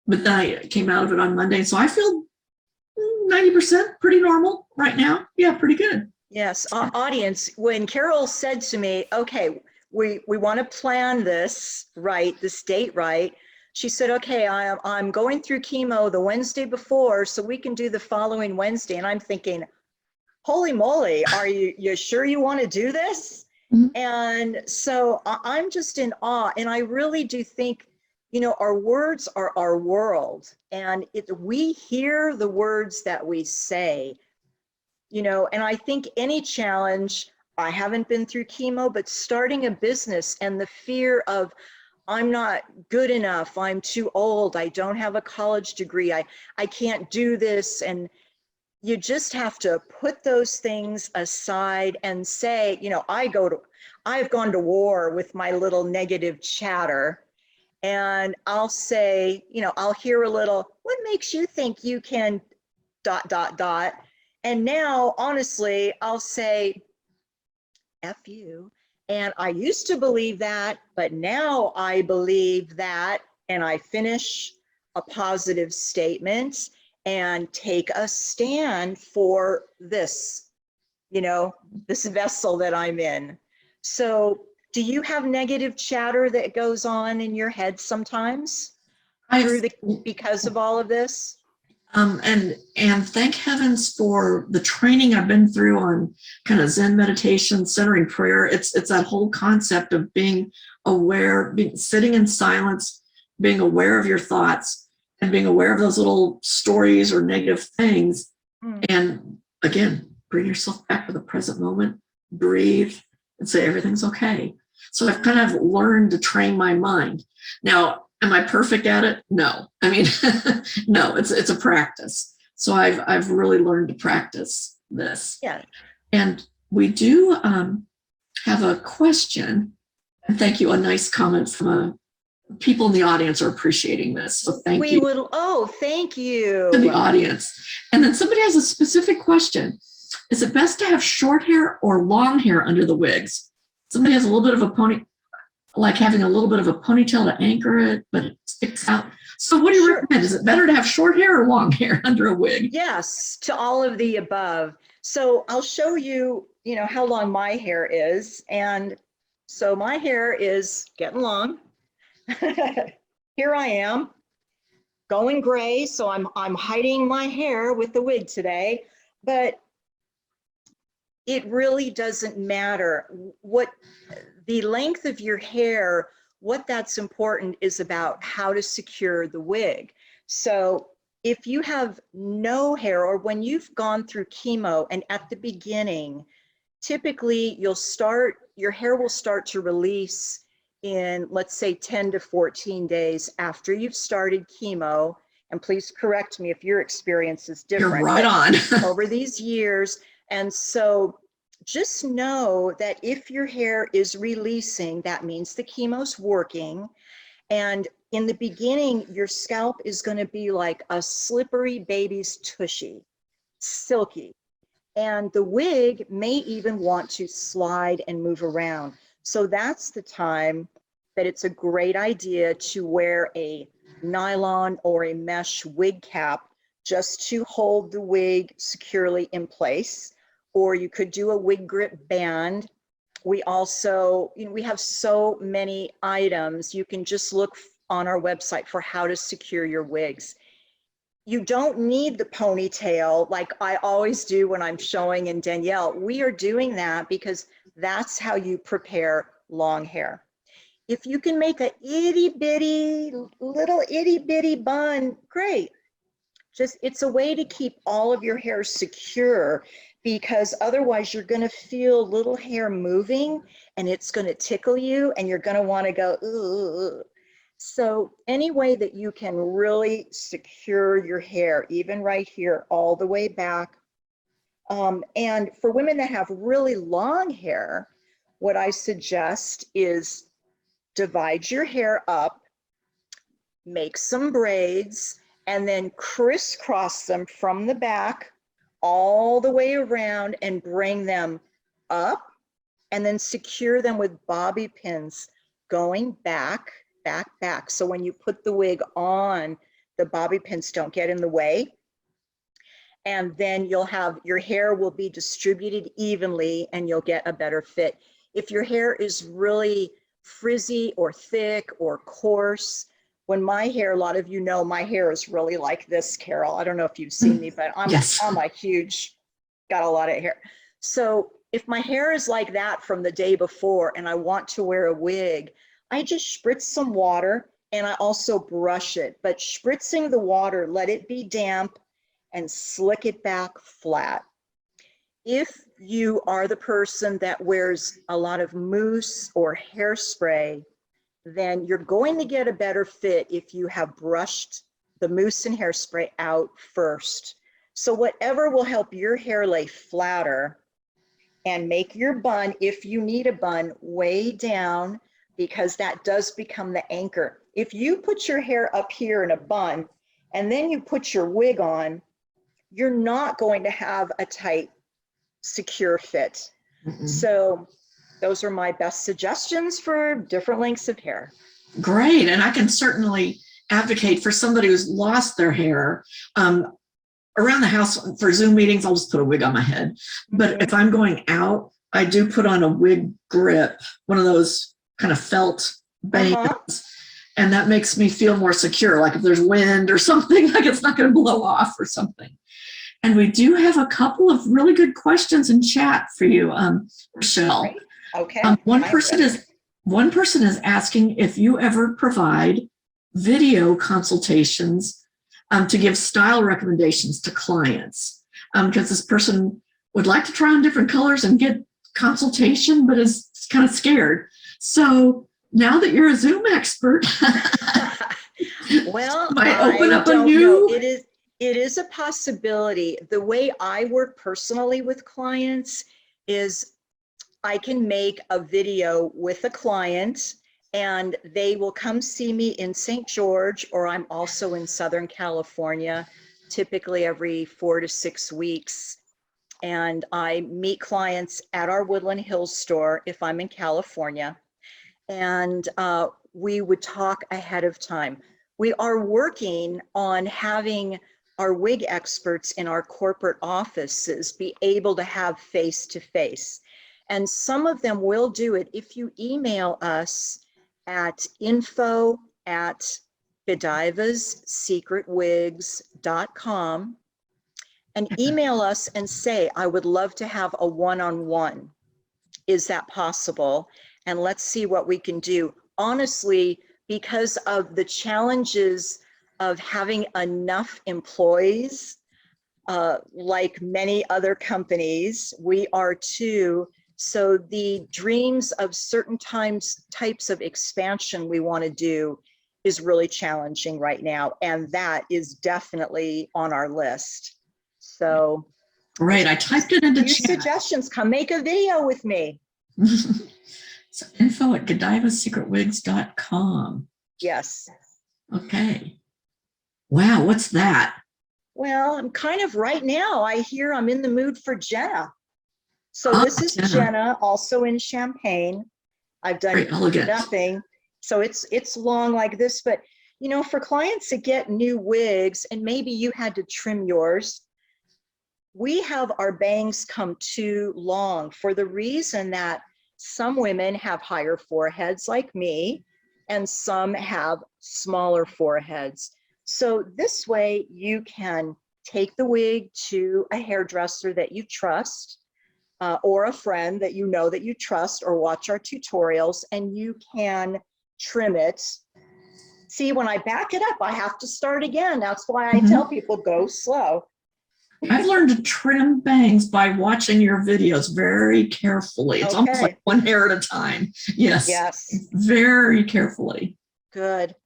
Speaker 2: then I came out of it on Monday. So I feel 90% pretty normal right now. Yeah, pretty good.
Speaker 1: Yes. Audience, when Carol said to me, okay, we want to plan this right, this date right. She said, okay, I'm going through chemo the Wednesday before, so we can do the following Wednesday. And I'm thinking, holy moly, are you sure you want to do this? Mm-hmm. And so I'm just in awe. And I really do think, our words are our world. And we hear the words that we say, and I think any challenge, I haven't been through chemo, but starting a business and the fear of, I'm not good enough, I'm too old, I don't have a college degree, I can't do this. And you just have to put those things aside and say, I've gone to war with my little negative chatter. And I'll say, I'll hear a little, what makes you think you can ... And now, honestly, I'll say, F you. And I used to believe that, but now I believe that, and I finish a positive statement and take a stand for this, this vessel that I'm in. So do you have negative chatter that goes on in your head sometimes? through because of all of this?
Speaker 2: And thank heavens for the training I've been through on kind of Zen meditation, centering prayer. It's that whole concept of being aware, sitting in silence, being aware of your thoughts, and being aware of those little stories or negative things. And again, bring yourself back to the present moment, breathe, and say everything's okay. So I've kind of learned to train my mind. Now, am I perfect at it? No. I mean, no, it's a practice. So I've really learned to practice this.
Speaker 1: Yeah.
Speaker 2: And we do have a question. And thank you. A nice comment from people in the audience are appreciating this. So thank you.
Speaker 1: Thank you.
Speaker 2: To the audience. And then somebody has a specific question. Is it best to have short hair or long hair under the wigs? Somebody has a little bit of a pony, like having a little bit of a ponytail to anchor it, but it sticks out. So what do you recommend? Is it better to have short hair or long hair under a wig?
Speaker 1: Yes, to all of the above. So I'll show you, how long my hair is. And so my hair is getting long. Here I am going gray. So I'm hiding my hair with the wig today, but it really doesn't matter what the length of your hair. What that's important is about how to secure the wig. So if you have no hair, or when you've gone through chemo and at the beginning, typically your hair will start to release in, let's say, 10 to 14 days after you've started chemo. And please correct me if your experience is different.
Speaker 2: You're right on.
Speaker 1: Over these years. And so just know that if your hair is releasing, that means the chemo's working. And in the beginning, your scalp is going to be like a slippery baby's tushy, silky. And the wig may even want to slide and move around. So that's the time that it's a great idea to wear a nylon or a mesh wig cap just to hold the wig securely in place. Or you could do a wig grip band. We also, we have so many items. You can just look on our website for how to secure your wigs. You don't need the ponytail like I always do when I'm showing in Danielle. We are doing that because that's how you prepare long hair. If you can make a little itty bitty bun, great. It's a way to keep all of your hair secure, because otherwise you're going to feel little hair moving and it's going to tickle you and you're going to want to go, ooh. So any way that you can really secure your hair, even right here, all the way back. And for women that have really long hair, what I suggest is divide your hair up, make some braids, and then crisscross them from the back all the way around and bring them up, and then secure them with bobby pins going back. So when you put the wig on, the bobby pins don't get in the way. And then your hair will be distributed evenly and you'll get a better fit. If your hair is really frizzy or thick or coarse, when my hair, a lot of you know, my hair is really like this, Carol. I don't know if you've seen me, but I'm a huge, got a lot of hair. So if my hair is like that from the day before and I want to wear a wig, I just spritz some water and I also brush it. But spritzing the water, let it be damp and slick it back flat. If you are the person that wears a lot of mousse or hairspray, then you're going to get a better fit if you have brushed the mousse and hairspray out first. So whatever will help your hair lay flatter and make your bun, if you need a bun, way down, because that does become the anchor. If you put your hair up here in a bun and then you put your wig on, you're not going to have a tight, secure fit. So those are my best suggestions for different lengths of hair.
Speaker 2: Great. And I can certainly advocate for somebody who's lost their hair. Around the house for Zoom meetings, I'll just put a wig on my head. But if I'm going out, I do put on a wig grip, one of those kind of felt bands. And that makes me feel more secure, like if there's wind or something, like it's not going to blow off or something. And we do have a couple of really good questions in chat for you, Rochelle.
Speaker 1: Great. Okay.
Speaker 2: One person is asking if you ever provide video consultations to give style recommendations to clients, because this person would like to try on different colors and get consultation, but is kind of scared. So now that you're a Zoom expert,
Speaker 1: well,
Speaker 2: might open up a new.
Speaker 1: It is a possibility. The way I work personally with clients is I can make a video with a client and they will come see me in St. George, or I'm also in Southern California, typically every 4 to 6 weeks. And I meet clients at our Woodland Hills store if I'm in California. And we would talk ahead of time. We are working on having our wig experts in our corporate offices be able to have face-to-face. And some of them will do it if you email us at info@godivasecretwigs.com and email us and say, I would love to have a one-on-one. Is that possible? And let's see what we can do. Honestly, because of the challenges of having enough employees, like many other companies, we are too. So the dreams of certain types of expansion we want to do is really challenging right now. And that is definitely on our list. So.
Speaker 2: Right, I typed it into chat.
Speaker 1: Suggestions, come make a video with me.
Speaker 2: So info@godivasecretwigs.com.
Speaker 1: Yes.
Speaker 2: Okay. Wow, what's that?
Speaker 1: Well, I'm kind of right now, I hear I'm in the mood for Jenna. So this is Jenna, also in Champagne. I've done nothing. So it's long like this, but you know, for clients to get new wigs, and maybe you had to trim yours, we have our bangs come too long for the reason that some women have higher foreheads like me, and some have smaller foreheads. So this way you can take the wig to a hairdresser that you trust, or a friend that you know that you trust, or watch our tutorials, and you can trim it. See, when I back it up, I have to start again. That's why I tell people go slow.
Speaker 2: I've learned to trim bangs by watching your videos very carefully. It's almost like one hair at a time. Yes. Yes. Very carefully.
Speaker 1: Good.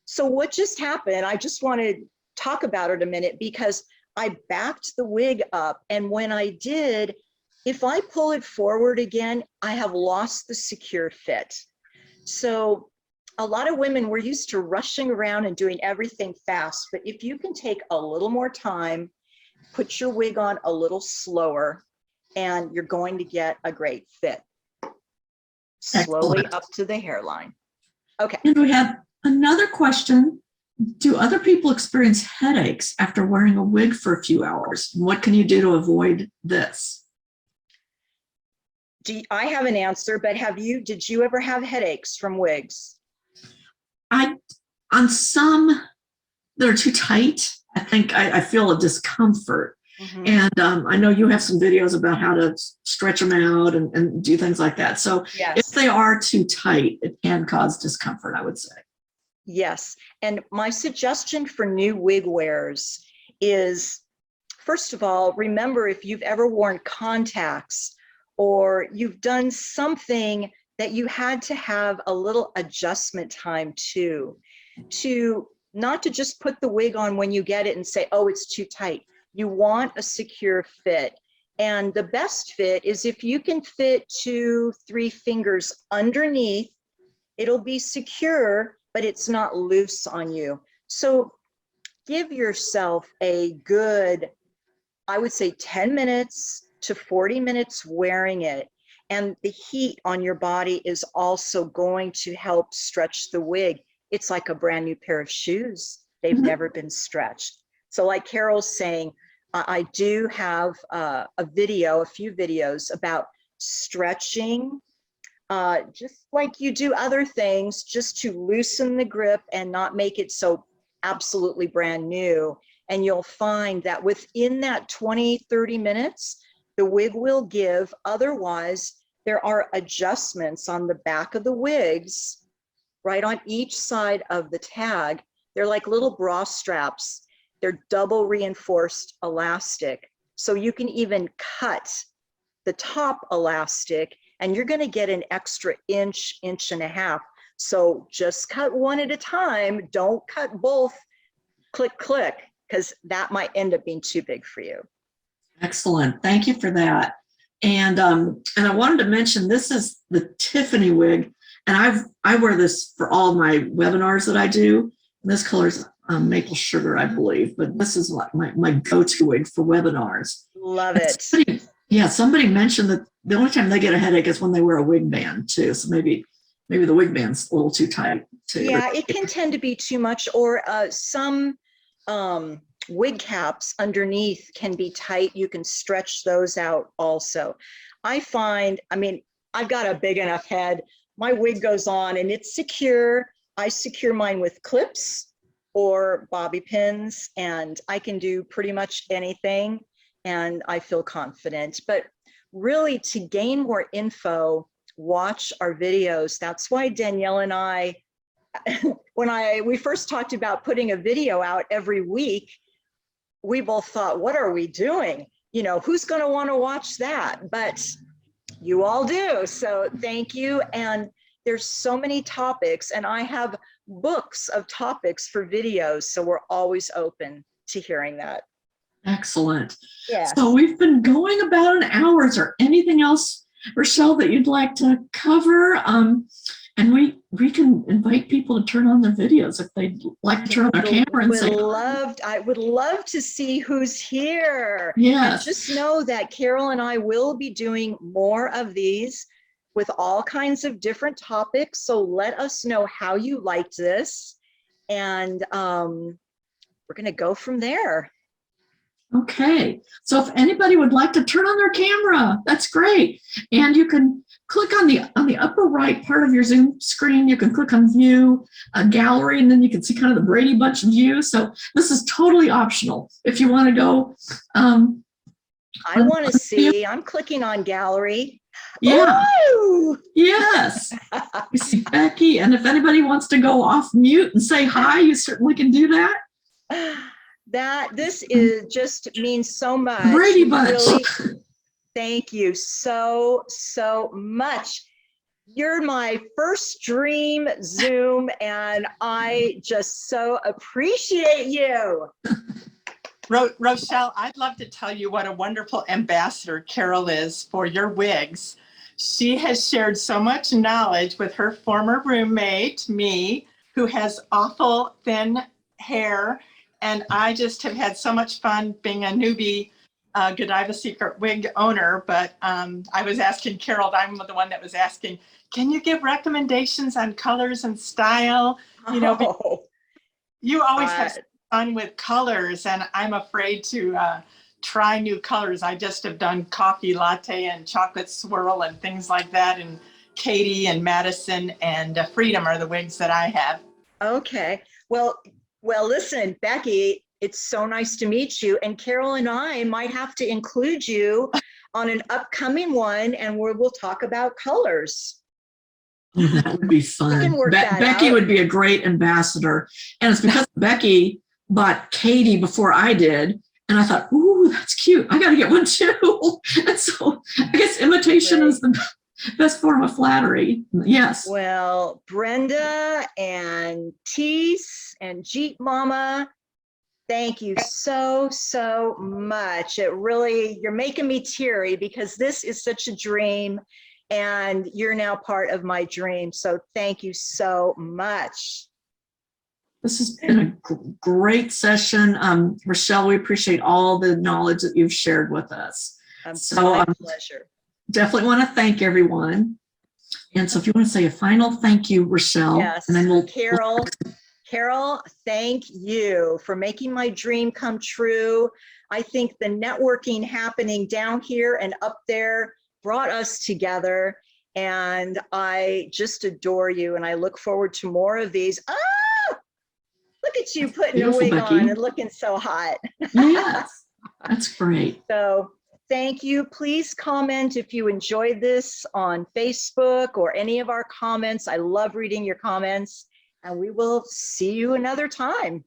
Speaker 1: So what just happened, I just want to talk about it a minute, because I backed the wig up, and when I did, if I pull it forward again, I have lost the secure fit. So a lot of women were used to rushing around and doing everything fast, but if you can take a little more time, put your wig on a little slower, and you're going to get a great fit. Slowly up to the hairline. Okay.
Speaker 2: And we have another question. Do other people experience headaches after wearing a wig for a few hours? What can you do to avoid this?
Speaker 1: I have an answer, but did you ever have headaches from wigs?
Speaker 2: On some that are too tight, I think I feel a discomfort. And I know you have some videos about how to stretch them out and do things like that. So if they are too tight, it can cause discomfort, I would say.
Speaker 1: Yes. And my suggestion for new wig wearers is, first of all, remember, if you've ever worn contacts or you've done something that you had to have a little adjustment time to not to just put the wig on when you get it and say, oh, it's too tight. You want a secure fit. And the best fit is if you can fit 2-3 fingers underneath, it'll be secure, but it's not loose on you. So give yourself a good, I would say 10 minutes to 40 minutes wearing it. And the heat on your body is also going to help stretch the wig. It's like a brand new pair of shoes. They've never been stretched. So like Carol's saying, I do have a few videos about stretching just like you do other things, just to loosen the grip and not make it so absolutely brand new. And you'll find that within that 20, 30 minutes, the wig will give. Otherwise, there are adjustments on the back of the wigs, right on each side of the tag. They're like little bra straps. They're double reinforced elastic. So you can even cut the top elastic and you're gonna get an extra inch, inch and a half. So just cut one at a time. Don't cut both, click, click, because that might end up being too big for you.
Speaker 2: Excellent. Thank you for that. And I wanted to mention, this is the Tiffany wig, and I wear this for all my webinars that I do. And this color is maple sugar, I believe, but this is like my go-to wig for webinars.
Speaker 1: Love it.
Speaker 2: Somebody mentioned that the only time they get a headache is when they wear a wig band too. So maybe the wig band's a little too tight too.
Speaker 1: Yeah, it can tend to be too much, or some wig caps underneath can be tight. You can stretch those out also. I find, I mean, I've got a big enough head. My wig goes on and it's secure. I secure mine with clips or bobby pins, and I can do pretty much anything, and I feel confident. But really, to gain more info, watch our videos. That's why Danielle and I, when we first talked about putting a video out every week, we both thought, what are we doing? You know, who's going to want to watch that? But you all do. So thank you. And there's so many topics, and I have books of topics for videos. So we're always open to hearing that.
Speaker 2: Excellent.
Speaker 1: Yeah.
Speaker 2: So we've been going about an hour. Is there anything else, Rochelle, that you'd like to cover? And we can invite people to turn on their videos if they'd like to turn on their camera and say,
Speaker 1: I would love to see who's here.
Speaker 2: Yes.
Speaker 1: And just know that Carol and I will be doing more of these with all kinds of different topics. So let us know how you liked this. And we're going to go from there.
Speaker 2: Okay, so if anybody would like to turn on their camera, that's great. And you can click on the upper right part of your Zoom screen. You can click on view, gallery, and then you can see kind of the Brady Bunch view. So this is totally optional. If you want to go.
Speaker 1: I want to see, I'm clicking on gallery.
Speaker 2: Yeah.
Speaker 1: Ooh!
Speaker 2: Yes. You see Becky, and if anybody wants to go off mute and say hi, you certainly can do that.
Speaker 1: This is just means so much.
Speaker 2: Brady Bunch.
Speaker 1: Really, thank you so much. You're my first dream Zoom, and I just so appreciate you.
Speaker 3: Rochelle, I'd love to tell you what a wonderful ambassador Carol is for your wigs. She has shared so much knowledge with her former roommate, me, who has awful thin hair. And I just have had so much fun being a newbie Godiva Secret wig owner. But I was asking Carol, I'm the one that was asking, can you give recommendations on colors and style? You know, you always have fun with colors, and I'm afraid to try new colors. I just have done coffee latte and chocolate swirl and things like that. And Katie and Madison and Freedom are the wigs that I have.
Speaker 1: Okay. Well, listen, Becky, it's so nice to meet you. And Carol and I might have to include you on an upcoming one, and we'll talk about colors.
Speaker 2: Oh, that would be fun. Becky
Speaker 1: out.
Speaker 2: Would be a great ambassador. And it's because Becky bought Katie before I did. And I thought, ooh, that's cute. I got to get one too. And so I guess imitation is the best form of flattery. Yes.
Speaker 1: Well, Brenda and Teese and Jeep Mama, thank you so much. It really, you're making me teary because this is such a dream, and you're now part of my dream. So thank you so much.
Speaker 2: This has been a great session. Rochelle, we appreciate all the knowledge that you've shared with us.
Speaker 1: My pleasure.
Speaker 2: Definitely want to thank everyone. And so if you want to say a final thank you, Rochelle.
Speaker 1: Yes,
Speaker 2: and then
Speaker 1: Carol, thank you for making my dream come true. I think the networking happening down here and up there brought us together. And I just adore you. And I look forward to more of these. Ah, look at you putting a
Speaker 2: Beautiful,
Speaker 1: wig
Speaker 2: Becky.
Speaker 1: on and looking so hot.
Speaker 2: Yes, that's great.
Speaker 1: So thank you. Please comment if you enjoyed this on Facebook or any of our comments. I love reading your comments, and we will see you another time.